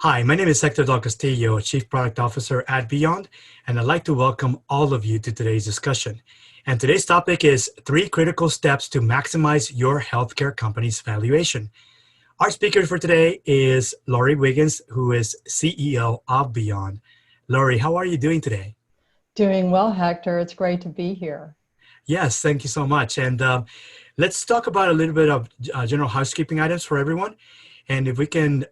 Hi, my name is Hector Del Castillo, Chief Product Officer at Byond, and I'd like to welcome all of you to today's discussion. And today's topic is 3 critical steps to maximize your healthcare company's valuation. Our speaker for today is Laurie Wiggins, who is CEO of Byond. Laurie, how are you doing today? Doing well, Hector. It's great to be here. Yes, thank you so much. And let's talk about a little bit of general housekeeping items for everyone. And if we can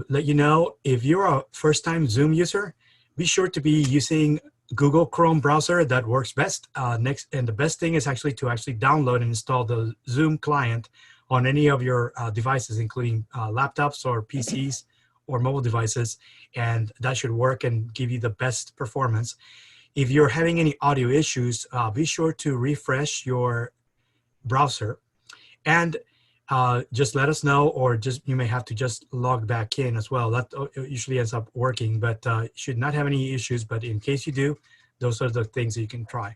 let you know, if you're a first-time Zoom user, be sure to be using Google Chrome browser. That works best. And the best thing is actually to download and install the Zoom client on any of your devices, including laptops or PCs or mobile devices. And that should work and give you the best performance. If you're having any audio issues, be sure to refresh your browser and just let us know, or you may have to just log back in as well. That usually ends up working, but should not have any issues. But in case you do, those are the things that you can try.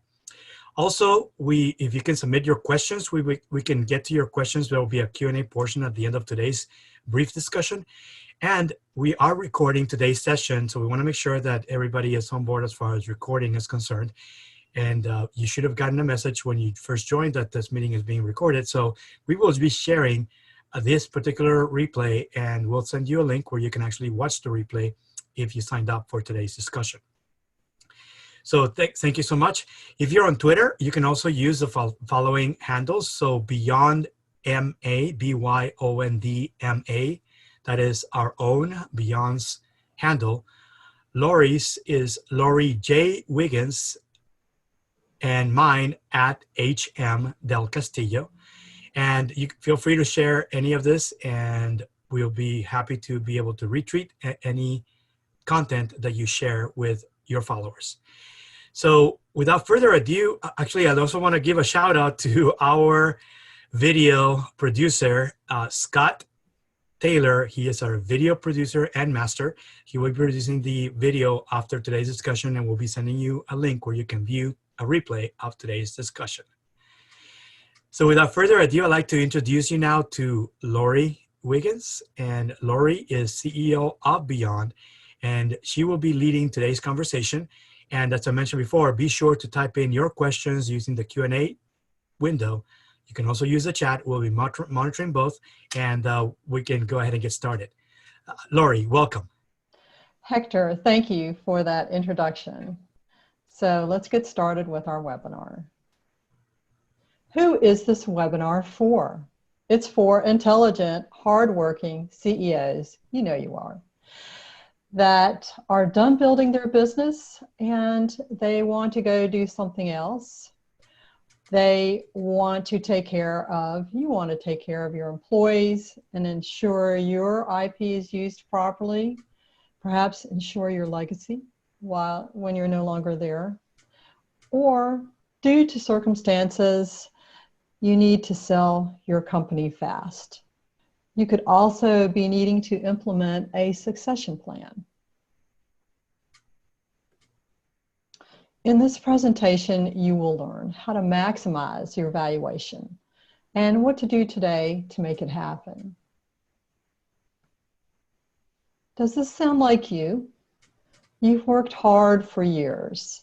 Also, if you can submit your questions, we can get to your questions. There will be a Q&A portion at the end of today's brief discussion. And we are recording today's session, so we want to make sure that everybody is on board as far as recording is concerned. And you should have gotten a message when you first joined that this meeting is being recorded. So we will be sharing this particular replay, and we'll send you a link where you can actually watch the replay if you signed up for today's discussion. So thank you so much. If you're on Twitter, you can also use the following handles. So Byond MA, BYOND MA, that is our own Byond's handle. Laurie's is Laurie J. Wiggins, and mine at HM Del Castillo. And you feel free to share any of this, and we'll be happy to be able to retweet any content that you share with your followers. So without further ado, actually, I also want to give a shout out to our video producer, Scott Taylor. He is our video producer and master. He will be producing the video after today's discussion, and we'll be sending you a link where you can view a replay of today's discussion. So without further ado, I'd like to introduce you now to Laurie Wiggins. And Laurie is CEO of Byond, and she will be leading today's conversation. And as I mentioned before, be sure to type in your questions using the Q&A window. You can also use the chat. We'll be monitoring both, and we can go ahead and get started. Laurie, welcome. Hector, thank you for that introduction. So let's get started with our webinar. Who is this webinar for? It's for intelligent, hardworking CEOs, you know you are, that are done building their business and they want to go do something else. They want to take care of, you want to take care of your employees and ensure your IP is used properly, perhaps ensure your legacy when you're no longer there, or due to circumstances, you need to sell your company fast. You could also be needing to implement a succession plan. In this presentation, you will learn how to maximize your valuation and what to do today to make it happen. Does this sound like you? You've worked hard for years,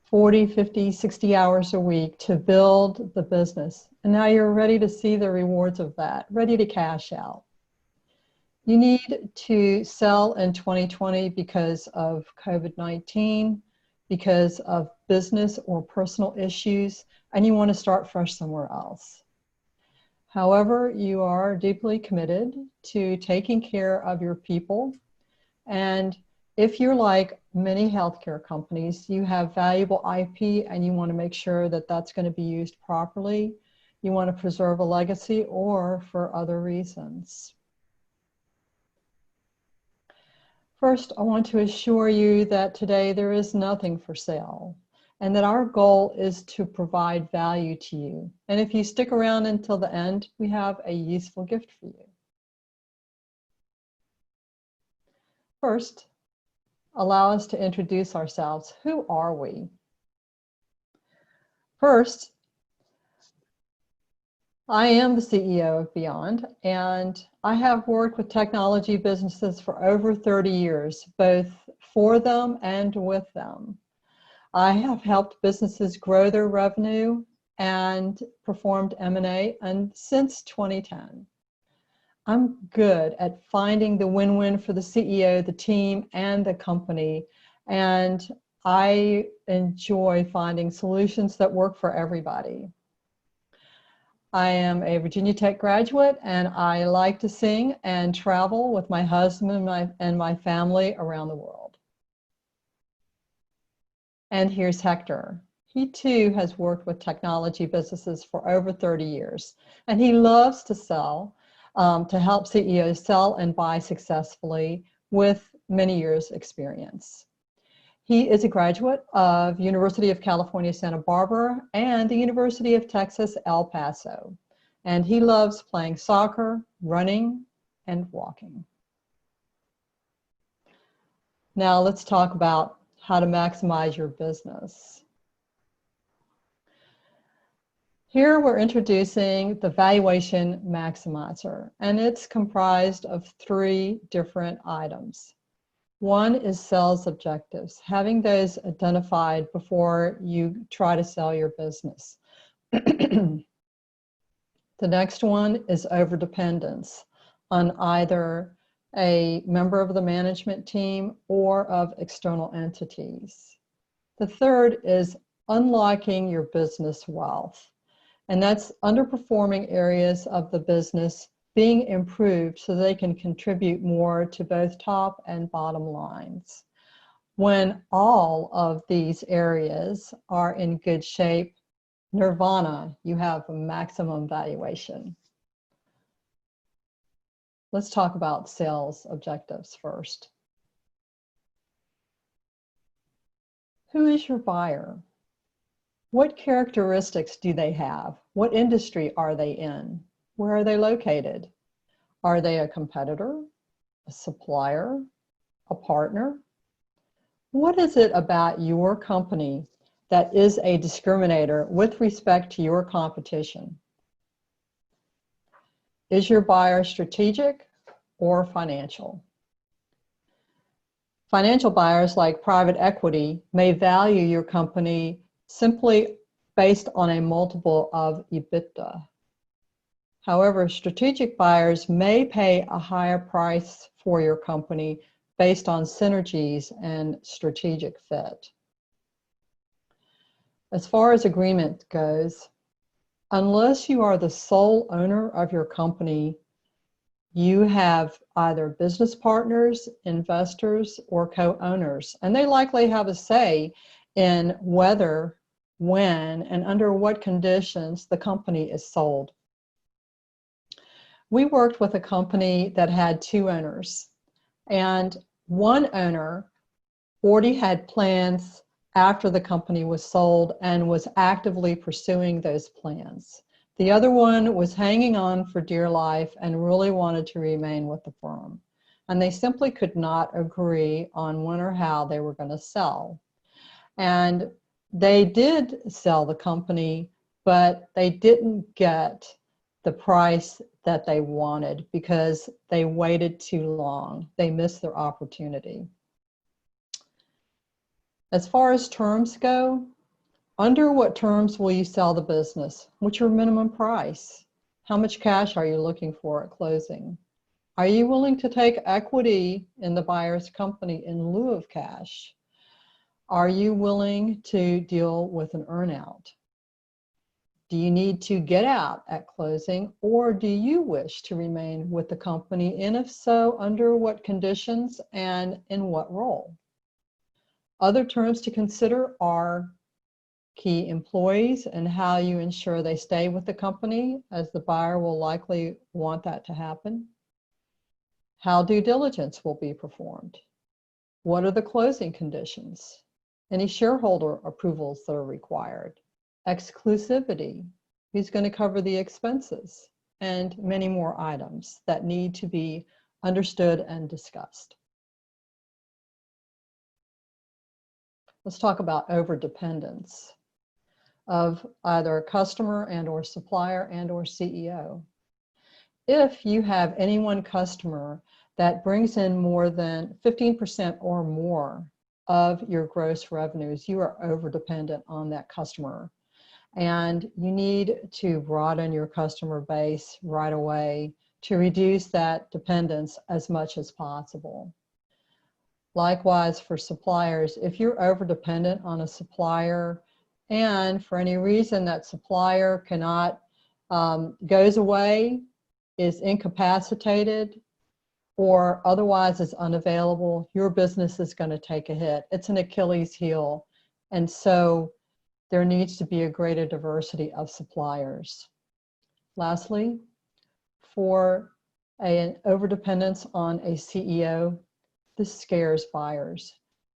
40, 50, 60 hours a week to build the business. And now you're ready to see the rewards of that, ready to cash out. You need to sell in 2020 because of COVID-19, because of business or personal issues, and you want to start fresh somewhere else. However, you are deeply committed to taking care of your people, and if you're like many healthcare companies, you have valuable IP and you want to make sure that that's going to be used properly. You want to preserve a legacy or for other reasons. First, I want to assure you that today there is nothing for sale and that our goal is to provide value to you. And if you stick around until the end, we have a useful gift for you. First, allow us to introduce ourselves. Who are we? First, I am the CEO of Byond, and I have worked with technology businesses for over 30 years, both for them and with them. I have helped businesses grow their revenue and performed M&A since 2010. I'm good at finding the win-win for the CEO, the team, and the company, and I enjoy finding solutions that work for everybody. I am a Virginia Tech graduate, and I like to sing and travel with my husband and my family around the world. And here's Hector. He too has worked with technology businesses for over 30 years, and he loves to sell, to help CEOs sell and buy successfully with many years experience. He is a graduate of University of California, Santa Barbara and the University of Texas, El Paso. And he loves playing soccer, running, and walking. Now let's talk about how to maximize your business. Here we're introducing the Valuation Maximizer, and it's comprised of 3 different items. One is sales objectives, having those identified before you try to sell your business. The next one is overdependence on either a member of the management team or of external entities. The third is unlocking your business wealth, and that's underperforming areas of the business being improved so they can contribute more to both top and bottom lines. When all of these areas are in good shape, nirvana, you have a maximum valuation. Let's talk about sales objectives first. Who is your buyer? What characteristics do they have? What industry are they in? Where are they located? Are they a competitor, a supplier, a partner? What is it about your company that is a discriminator with respect to your competition? Is your buyer strategic or financial? Financial buyers like private equity may value your company simply based on a multiple of EBITDA. However, strategic buyers may pay a higher price for your company based on synergies and strategic fit. As far as agreement goes, unless you are the sole owner of your company, you have either business partners, investors, or co-owners, and they likely have a say in whether, when, and under what conditions the company is sold. We worked with a company that had 2 owners, and one owner already had plans after the company was sold and was actively pursuing those plans. The other one was hanging on for dear life and really wanted to remain with the firm. And they simply could not agree on when or how they were going to sell. And they did sell the company, but they didn't get the price that they wanted because they waited too long. They missed their opportunity. As far as terms go, under what terms will you sell the business? What's your minimum price? How much cash are you looking for at closing? Are you willing to take equity in the buyer's company in lieu of cash? Are you willing to deal with an earnout? Do you need to get out at closing, or do you wish to remain with the company? And if so, under what conditions and in what role? Other terms to consider are key employees and how you ensure they stay with the company, as the buyer will likely want that to happen. How due diligence will be performed. What are the closing conditions? Any shareholder approvals that are required. Exclusivity, who's going to cover the expenses, and many more items that need to be understood and discussed. Let's talk about overdependence. of either a customer and or supplier and or CEO. If you have any one customer that brings in more than 15% or more of your gross revenues, you are over dependent on that customer. And you need to broaden your customer base right away to reduce that dependence as much as possible. Likewise, for suppliers, if you're over dependent on a supplier and for any reason that supplier cannot, goes away, is incapacitated, or otherwise is unavailable, your business is going to take a hit. It's an Achilles heel. And so there needs to be a greater diversity of suppliers. Lastly, for an overdependence on a CEO, this scares buyers,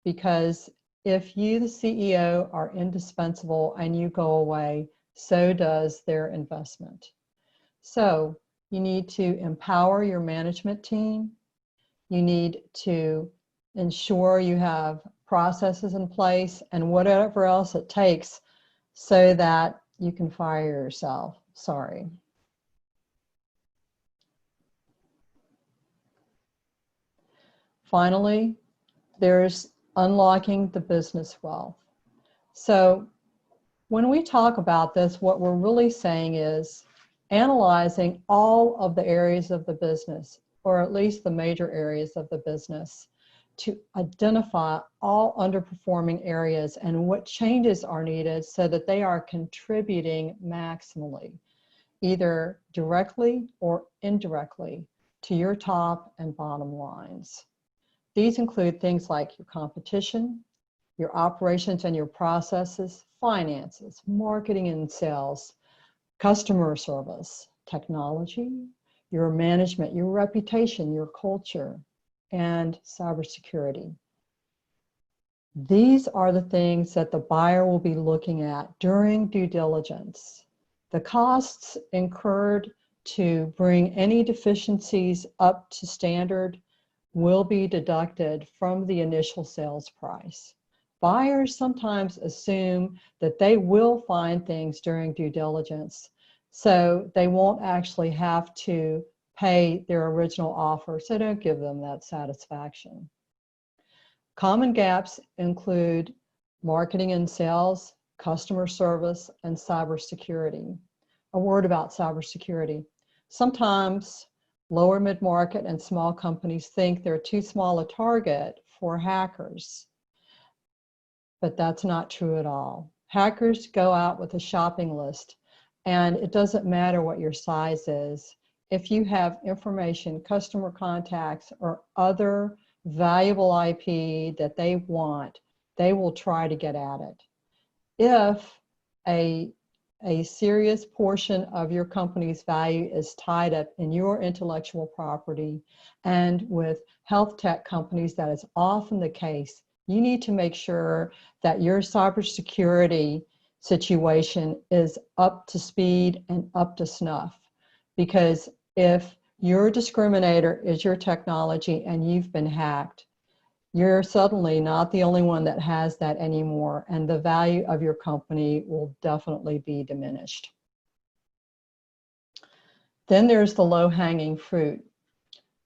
because if you, the CEO, are indispensable and you go away, so does their investment. So you need to empower your management team. You need to ensure you have processes in place and whatever else it takes so that you can fire yourself. Sorry. Finally, there's unlocking the business wealth. So when we talk about this, what we're really saying is analyzing all of the areas of the business, or at least the major areas of the business, to identify all underperforming areas and what changes are needed so that they are contributing maximally, either directly or indirectly, to your top and bottom lines. These include things like your competition, your operations and your processes, finances, marketing and sales, customer service, technology, your management, your reputation, your culture, and cybersecurity. These are the things that the buyer will be looking at during due diligence. The costs incurred to bring any deficiencies up to standard will be deducted from the initial sales price. Buyers sometimes assume that they will find things during due diligence, so they won't actually have to pay their original offer, so don't give them that satisfaction. Common gaps include marketing and sales, customer service, and cybersecurity. A word about cybersecurity. Sometimes lower mid-market and small companies think they're too small a target for hackers, but that's not true at all. Hackers go out with a shopping list, and it doesn't matter what your size is. If you have information, customer contacts, or other valuable IP that they want, they will try to get at it. If a serious portion of your company's value is tied up in your intellectual property, and with health tech companies, that is often the case, you need to make sure that your cybersecurity situation is up to speed and up to snuff. Because if your discriminator is your technology and you've been hacked, you're suddenly not the only one that has that anymore, and the value of your company will definitely be diminished. Then there's the low-hanging fruit.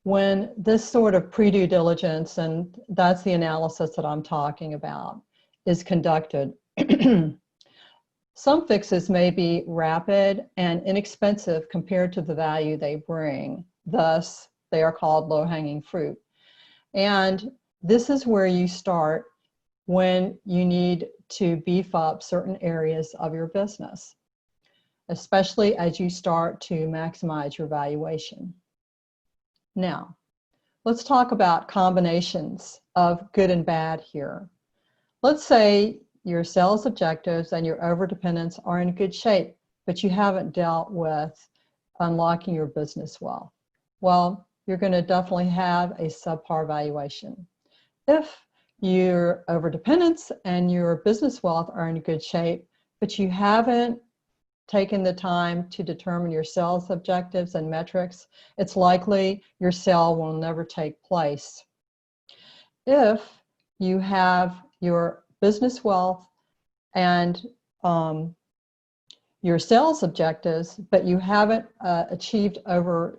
When this sort of pre-due diligence, and that's the analysis that I'm talking about, is conducted, some fixes may be rapid and inexpensive compared to the value they bring. Thus, they are called low-hanging fruit. And this is where you start when you need to beef up certain areas of your business, especially as you start to maximize your valuation. Now, let's talk about combinations of good and bad here. Let's say your sales objectives and your overdependence are in good shape, but you haven't dealt with unlocking your business wealth. Well, you're going to definitely have a subpar valuation. If your overdependence and your business wealth are in good shape, but you haven't taken the time to determine your sales objectives and metrics, it's likely your sale will never take place. If you have your business wealth and your sales objectives, but you haven't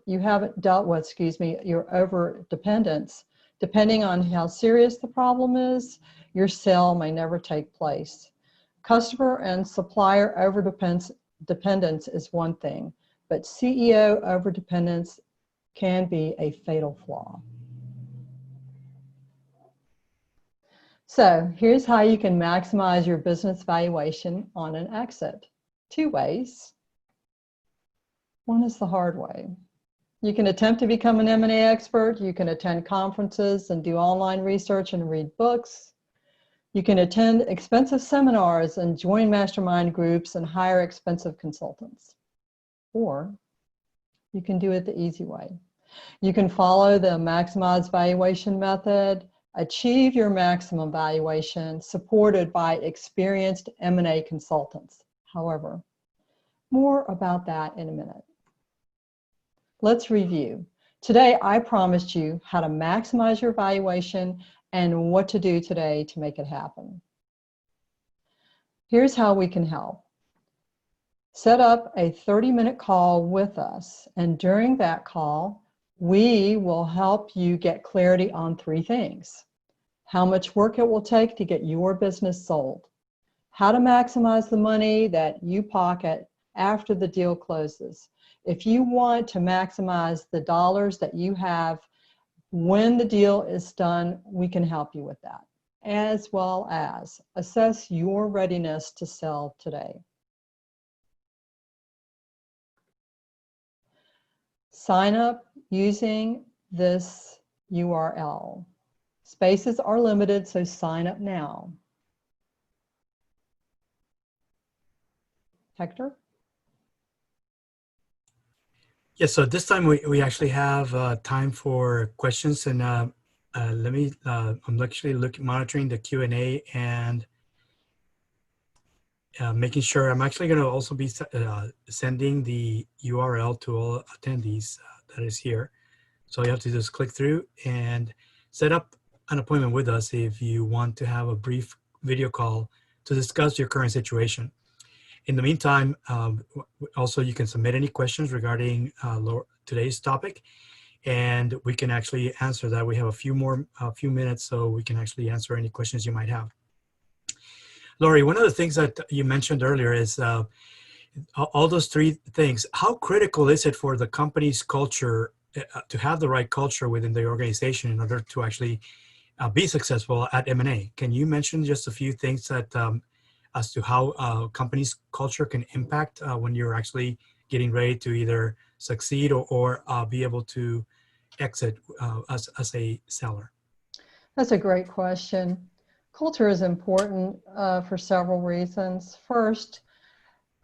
you haven't dealt with, excuse me, your over dependence. Depending on how serious the problem is, your sale may never take place. Customer and supplier dependence is one thing, but CEO overdependence can be a fatal flaw. So here's how you can maximize your business valuation on an exit. Two ways. One is the hard way. You can attempt to become an M&A expert. You can attend conferences and do online research and read books. You can attend expensive seminars and join mastermind groups and hire expensive consultants. Or you can do it the easy way. You can follow the maximize valuation method, achieve your maximum valuation supported by experienced M&A consultants. However, more about that in a minute. Let's review. Today, I promised you how to maximize your valuation and what to do today to make it happen. Here's how we can help. Set up a 30-minute call with us, and during that call, we will help you get clarity on three things: how much work it will take to get your business sold, how to maximize the money that you pocket after the deal closes. If you want to maximize the dollars that you have when the deal is done, we can help you with that, as well as assess your readiness to sell today. Sign up using this URL. Spaces are limited, so sign up now. Hector? Yes, so this time we actually have time for questions, and I'm actually monitoring the Q&A and making sure. I'm actually going to also be sending the URL to all attendees that is here. So you have to just click through and set up an appointment with us if you want to have a brief video call to discuss your current situation. In the meantime, also you can submit any questions regarding today's topic, and we can actually answer that. We have a few minutes, so we can actually answer any questions you might have. Laurie, one of the things that you mentioned earlier is all those three things. How critical is it for the company's culture to have the right culture within the organization in order to actually be successful at M&A? Can you mention just a few things that as to how a company's culture can impact when you're actually getting ready to either succeed or be able to exit as a seller? That's a great question. Culture is important for several reasons. First,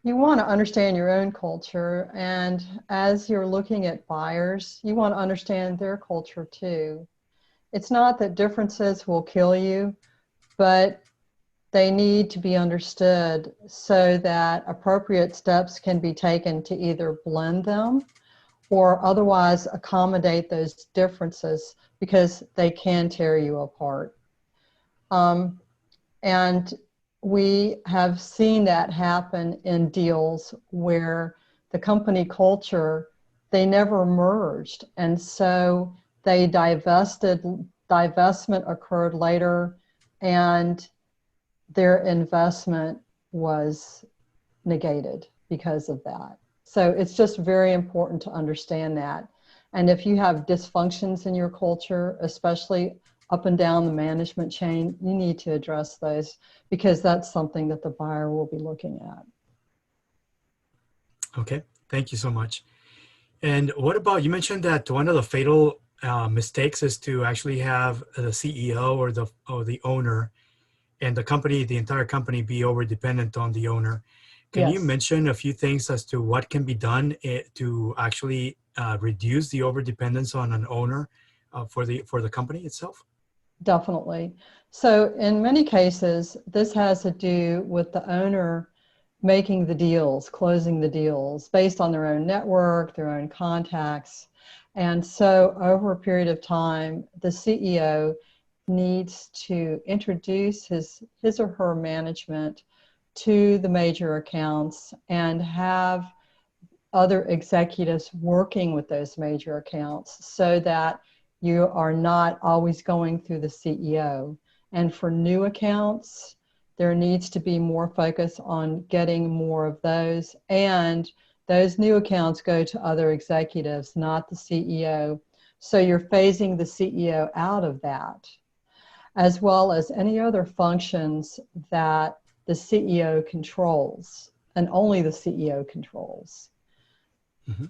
you want to understand your own culture, and as you're looking at buyers, you want to understand their culture too. It's not that differences will kill you, but they need to be understood so that appropriate steps can be taken to either blend them or otherwise accommodate those differences, because they can tear you apart. And we have seen that happen in deals where the company culture, they never merged. And so they divestment occurred later, and their investment was negated because of that. So it's just very important to understand that. And if you have dysfunctions in your culture, especially up and down the management chain, you need to address those, because that's something that the buyer will be looking at. Okay, thank you so much. And what about, you mentioned that one of the fatal mistakes is to actually have the CEO or the owner and the entire company be over dependent on the owner. Can you mention a few things as to what can be done to actually reduce the over dependence on an owner for the company itself? Definitely. So in many cases, this has to do with the owner making the deals, closing the deals based on their own network, their own contacts. And so over a period of time, the CEO needs to introduce his or her management to the major accounts and have other executives working with those major accounts so that you are not always going through the CEO. And for new accounts, there needs to be more focus on getting more of those, and those new accounts go to other executives, not the CEO. So you're phasing the CEO out of that, as well as any other functions that the CEO controls, and only the CEO controls. Mm-hmm.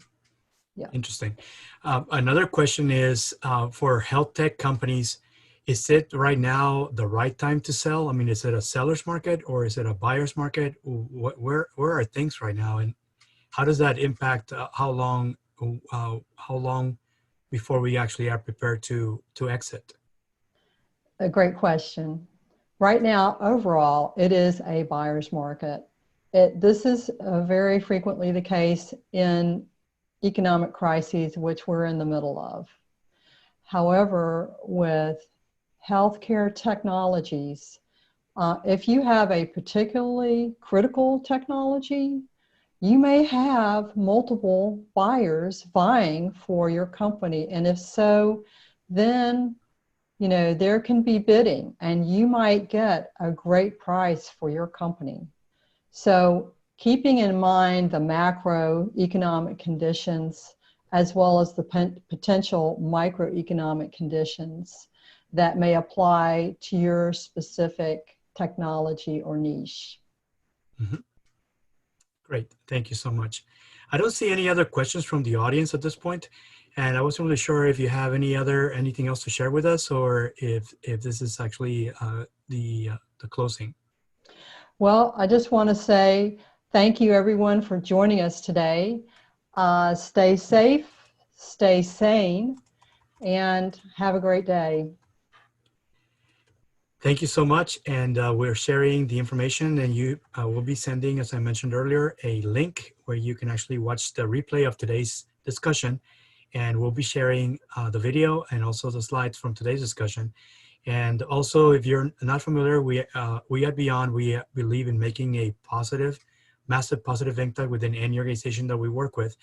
Yeah. Interesting. Another question is for health tech companies, is it right now the right time to sell? I mean, is it a seller's market or is it a buyer's market? Where are things right now, and how does that impact how long before we actually are prepared to exit? A great question. Right now, overall, it is a buyer's market. This is very frequently the case in economic crises, which we're in the middle of. However, with healthcare technologies, if you have a particularly critical technology, you may have multiple buyers vying for your company. And if so, then there can be bidding and you might get a great price for your company. So keeping in mind the macroeconomic conditions as well as the potential microeconomic conditions that may apply to your specific technology or niche. Mm-hmm. Great. Thank you so much. I don't see any other questions from the audience at this point, and I wasn't really sure if you have anything else to share with us, or if this is actually the closing. Well, I just want to say thank you everyone for joining us today. Stay safe, stay sane, and have a great day. Thank you so much, and we're sharing the information, and you will be sending, as I mentioned earlier, a link where you can actually watch the replay of today's discussion, and we'll be sharing the video and also the slides from today's discussion. And also, if you're not familiar, we at Byond, we believe in making a massive positive impact within any organization that we work with.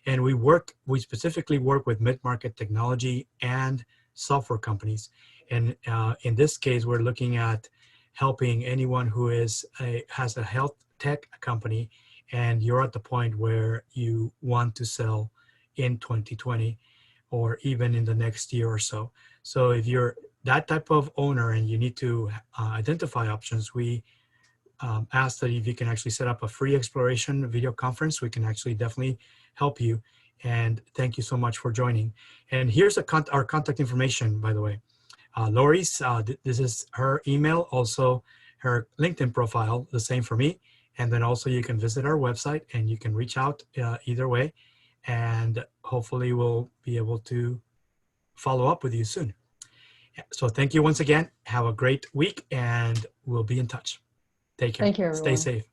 And we specifically work with mid-market technology and software companies. And in this case, we're looking at helping anyone who has a health tech company, and you're at the point where you want to sell in 2020 or even in the next year or so. So if you're that type of owner and you need to identify options, we ask that if you can actually set up a free exploration video conference, we can actually definitely help you. And thank you so much for joining. And here's our contact information, by the way. Laurie's, this is her email, also her LinkedIn profile, the same for me. And then also you can visit our website and you can reach out either way. And hopefully we'll be able to follow up with you soon. So thank you once again. Have a great week and we'll be in touch. Take care. Thank you, everyone. Stay safe.